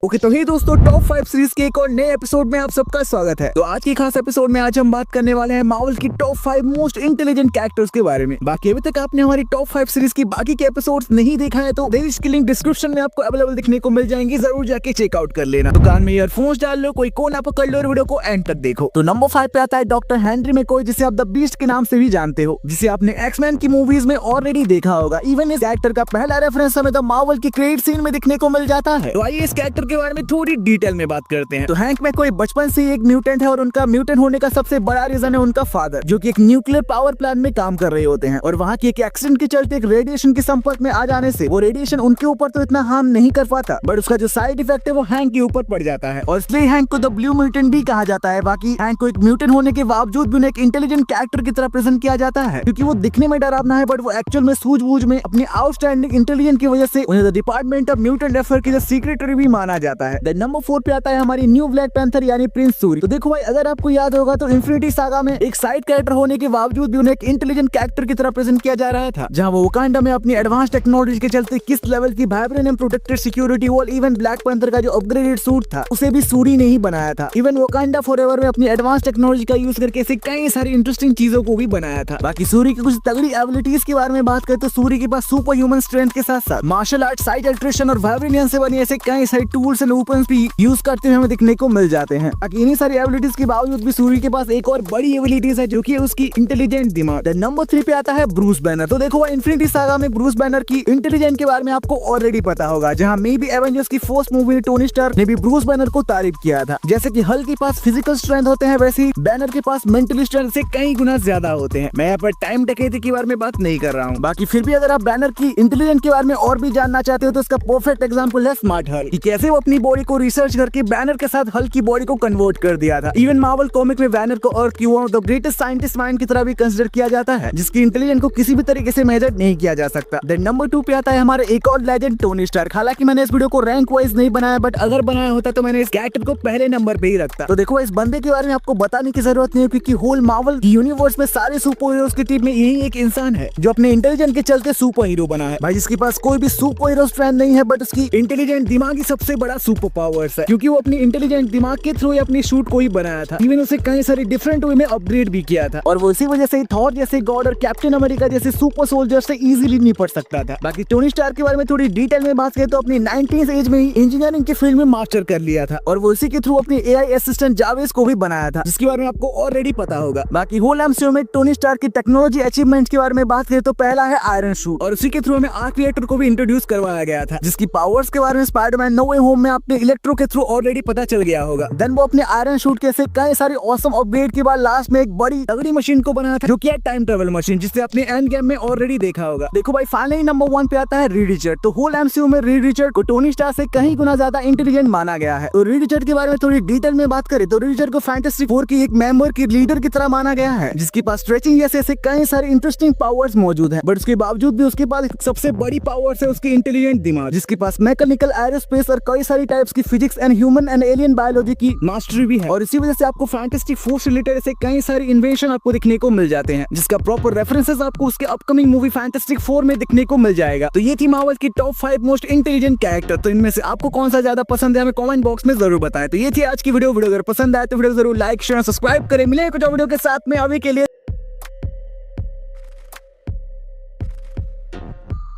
Okay तो ही दोस्तों top 5 series के एक और नए एपिसोड में आप सबका स्वागत है। तो आज की खास एपिसोड में आज हम बात करने वाले हैं मार्वल की टॉप 5 मोस्ट इंटेलिजेंट कैरेक्टर्स के बारे में। बाकी अभी तक आपने हमारी टॉप 5 सीरीज की बाकी के एपिसोड्स नहीं देखा है तो इसकी लिंक डिस्क्रिप्शन में आपको अवेलेबल देखने को मिल जाएंगी, जरूर जाके चेकआउट कर लेना। दुकान में ईयरफोन्स डाल लो, कोई कोना पकड़ लो और वीडियो को एंड तक देखो। तो नंबर 5 पे आता है डॉक्टर हेनरी मैकॉय, जिसे आप द बीस्ट के नाम से भी जानते हो, जिसे आपने एक्समैन की मूवीज में ऑलरेडी देखा होगा। इवन इस कैरेक्टर का पहला रेफरेंस हमें द मार्वल की क्रेडिट सीन में देखने को मिल जाता है। तो आइए इस कैरेक्टर के बारे में थोड़ी डिटेल में बात करते हैं। तो हैंक मैकॉय बचपन से एक म्यूटेंट है और उनका म्यूटेंट होने का सबसे बड़ा रीजन है उनका फादर, जो कि एक न्यूक्लियर पावर प्लांट में काम कर रहे होते हैं। और वहाँ की एक एक्सीडेंट के चलते एक रेडिएशन के संपर्क में आ जाने से वो रेडिएशन उनके ऊपर तो इतना हार्म नहीं कर पाता, बट उसका जो साइड इफेक्ट है वो हैंक के ऊपर पड़ जाता है। और इसलिए हैंक को द ब्लू म्यूटेंट भी कहा जाता है। बाकी हैंक को एक म्यूटेंट होने के बावजूद भी उन्हें एक इंटेलिजेंट कैरेक्टर की तरह प्रेजेंट किया जाता है, क्योंकि वो दिखने में डरावना है बट वो एक्चुअल में सूझबूझ में अपनी आउटस्टैंडिंग इंटेलिजेंस की वजह से उन्हें the department of mutant affair की सेक्रेटरी भी माना जाता है। नंबर 4 पे आता है हमारी न्यू ब्लैक पैंथर यानी प्रिंस सूरी। तो देखो भाई, अगर आपको याद होगा तो इन्फिनिटी सागा में एक साइड कैरेक्टर होने के बावजूद भी उन्हें एक इंटेलिजेंट कैरेक्टर की तरह प्रेजेंट किया जा रहा था, जहां वो वकांडा में अपनी एडवांस टेक्नोलॉजी के चलते किस लेवल की vibranium protected security wall, even black panther का जो अपग्रेडेड सूट था उसे भी सूरी ने ही बनाया था। इवन वकांडा फॉरएवर में अपनी एडवांस टेक्नोलॉजी का यूज करके ऐसे कई सारी इंटरेस्टिंग चीजों को भी बनाया था। बाकी सूरी की कुछ तगड़ी एबिलिटीज के बारे में बात करें तो सूरी के पास सुपर ह्यूमन स्ट्रेंथ के साथ साथ मार्शल आर्ट, साइड अल्ट्रेशन और वाइब्रेनियम से बनी ऐसे कई सारे टूल्स एंड वेपन्स भी यूज करते हुए हमें दिखने को मिल जाते हैं। इन्हीं सारी एबिलिटीज के बावजूद भी सूरी के पास एक और बड़ी एबिलिटीज है, जो कि उसकी इंटेलिजेंट दिमाग। नंबर 3 पे आता है ब्रूस बैनर। तो देखो इन्फिनिटी सागा में ब्रूस बैनर की इंटेलिजेंट के बारे में आपको ऑलरेडी पता होगा, जहां मे बी एवेंजर्स की फर्स्ट मूवी में टोनी स्टार्क ने भी ब्रूस बैनर को तारीफ किया था। जैसे कि हल्क के पास फिजिकल स्ट्रेंथ होते हैं, वैसे ही बैनर के पास मेंटल स्ट्रेंथ से कई गुना ज्यादा होते हैं। मैं यहाँ पर टाइम डकैती के बारे में बात नहीं कर रहा हूँ। बाकी फिर भी अगर आप बैनर की इंटेलिजेंट के बारे में और भी जानना चाहते हो तो इसका परफेक्ट एग्जाम्पल है स्मार्ट हल्क, कि कैसे वो अपनी बॉडी को रिसर्च करके बैनर के साथ हल्क की बॉडी को कन्वर्ट कर दिया था। इवन मार्वल कॉमिक में बैनर को अर्थ की one of the greatest scientist mind की तरह भी कंसीडर किया जाता है, जिसकी इंटेलिजेंस को किसी भी तरीके से मेजर नहीं किया जा सकता। देन नंबर 2 पे आता है हमारे एक और लेजेंड टोनी स्टार्क। हालांकि मैंने इस वीडियो को रैंक वाइज नहीं बनाया, बट अगर बनाया होता तो मैंने इस कैरेक्टर को पहले नंबर पे ही रखता। तो देखो इस बंदे के बारे में आपको बताने की जरूरत नहीं है, क्योंकि होल मार्वल यूनिवर्स में सारे सुपर हीरोज की टीम में यही एक इंसान है जो अपने इंटेलिजेंस के चलते सुपर हीरो बना है भाई, जिसके पास कोई भी सुपर हीरो स्ट्रेंथ नहीं है, बट उसकी इंटेलिजेंट दिमाग ही सबसे बड़ा सुपर पावर्स है, क्योंकि वो अपनी इंटेलिजेंट दिमाग के थ्रू अपनी शूट को ही बनाया था। इवन उसे कई सारे डिफरेंट वे में अपग्रेड भी किया था, और वो इसी वजह से थॉर जैसे गॉड और कैप्टन अमेरिका जैसे सुपर सोल्जर से इजीली निपट सकता था। बाकी टोनी स्टार्क के बारे में थोड़ी डिटेल में बात करें तो अपनी 19th एज में ही इंजीनियरिंग के फील्ड में मास्टर कर लिया था, और वो इसी के थ्रू अपनी एआई असिस्टेंट जावेस को भी बनाया था, जिसके बारे में आपको ऑलरेडी पता होगा। बाकी होल एमसीयू में टोनी स्टार्क की टेक्नोलॉजी अचीवमेंट के बारे में बात करें तो पहला है आयरन शूट, और उसी के थ्रू हमें आर्क रिएक्टर को भी इंट्रोड्यूस करवाया गया था, जिसकी पावर्स के बारे में स्पाइडरमैन नो वे होम में आपने इलेक्ट्रो के थ्रू ऑलरेडी पता चल गया होगा। देन वो अपने आयरन शूट के कई सारे ऑसम अपग्रेड के बाद लास्ट में एक बड़ी तगड़ी मशीन को बनाया था, जो कि है टाइम ट्रेवल मशीन, जिसे आपने एंड गेम में ऑलरेडी देखा होगा। देखो भाई, फाइनली नंबर 1 पे आता है रीड रिचर्ड। तो होल एमसीयू में रीड रिचर्ड को टोनी स्टार्क से कहीं गुना ज्यादा इंटेलिजेंट माना गया है। तो रीड रिचर्ड के बारे में थोड़ी डिटेल में बात करें तो रीड रिचर्ड को फैंटास्टिक फोर की एक मेंबर की लीडर की तरह माना गया है, जिसके पास स्ट्रेचिंग जैसे कई सारे इंटरेस्टिंग पावर्स मौजूद है, बट उसके बावजूद भी उसके पास सबसे बड़ी पावर्स है उसकी इंटेलिजेंट दिमाग, जिसके पास मैकेनिकल, एरोस्पेस और कई सारी टाइप्स की physics and human and alien biology की मास्टरी भी है। और इसी वजह से आपको फैंटास्टिक फोर से रिलेटेड ऐसे कई सारे इन्वेंशन आपको दिखने को मिल जाते हैं, जिसका प्रॉपर रेफरेंसेस आपको उसके अपकमिंग मूवी फैंटास्टिक फोर में दिखने को मिल जाएगा। तो ये थी मार्वल की टॉप 5 मोस्ट इंटेलिजेंट कैरेक्टर। तो इनमें से आपको कौन सा ज्यादा पसंद है हमें कमेंट बॉक्स में जरूर बताएं। तो ये थी आज की वीडियो। अगर पसंद आए तो वीडियो जरूर लाइक, शेयर, सब्सक्राइब करें। मिलेंगे कुछ वीडियो के साथ में, अभी के लिए